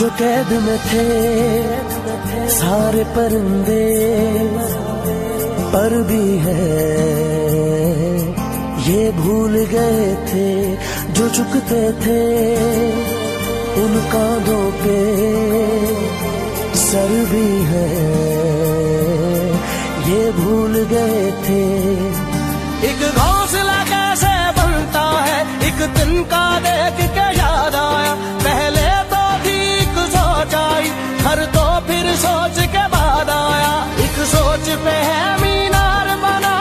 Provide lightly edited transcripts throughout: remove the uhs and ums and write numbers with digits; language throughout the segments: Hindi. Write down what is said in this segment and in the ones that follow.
जो कैद में थे सारे परिंदे, पर भी है ये भूल गए थे जो झुकते थे उन कांधों पे सर भी है, ये भूल गए थे। एक घोंसला कैसे बनता है एक तिनका देख के याद आया, पहले तो ठीक सोच आई हर तो फिर सोच के बाद आया, एक सोच पे है मीनार बना,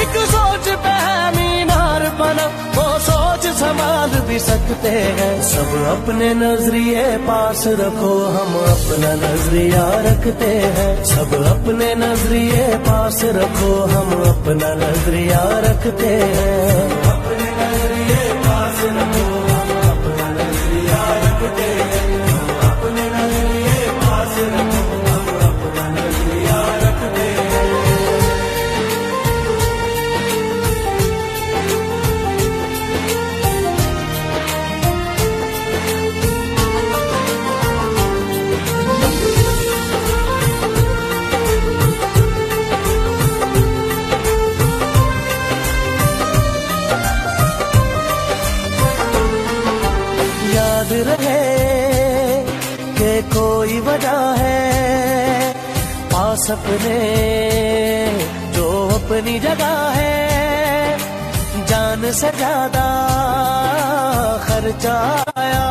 एक सोच पे है मीनार बना, वो सोच संभाल भी सकते हैं। सब अपने नजरिए पास रखो हम अपना नजरिया रखते हैं, सब अपने नजरिए पास रखो हम अपना नजरिया रखते हैं, अपने नजरिए पास रखो हम अपना नजरिया रखते हैं, अपने नजरिए पास रखो हम अपना नजरिया रखते हैं। याद रहे कि कोई वजह है पास अपने जो अपनी जगह है, जान से ज्यादा खर्चा आया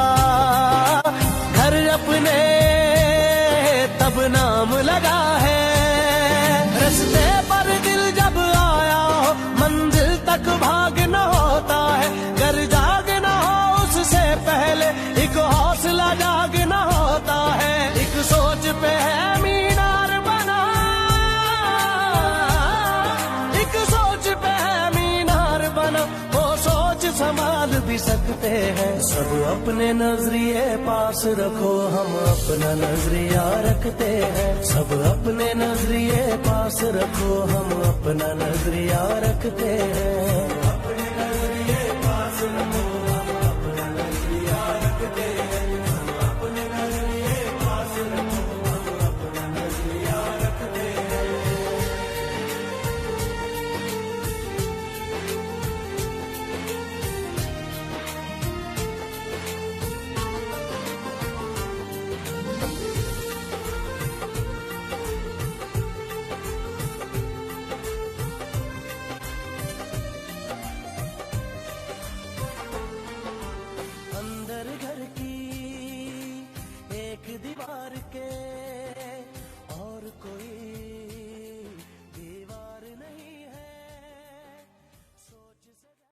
घर अपने तब नाम लगा है, रस्ते पर दिल जब आया हो मंजिल तक भाग न होता है, घर जागना हो उससे पहले एक हौसला जागना होता है, एक सोच पे है मीनार बना, एक सोच पे है मीनार बना, वो सोच संभाल भी सकते हैं। सब अपने नजरिए पास रखो हम अपना नजरिया रखते हैं, सब अपने नजरिए पास रखो हम अपना नजरिया रखते हैं।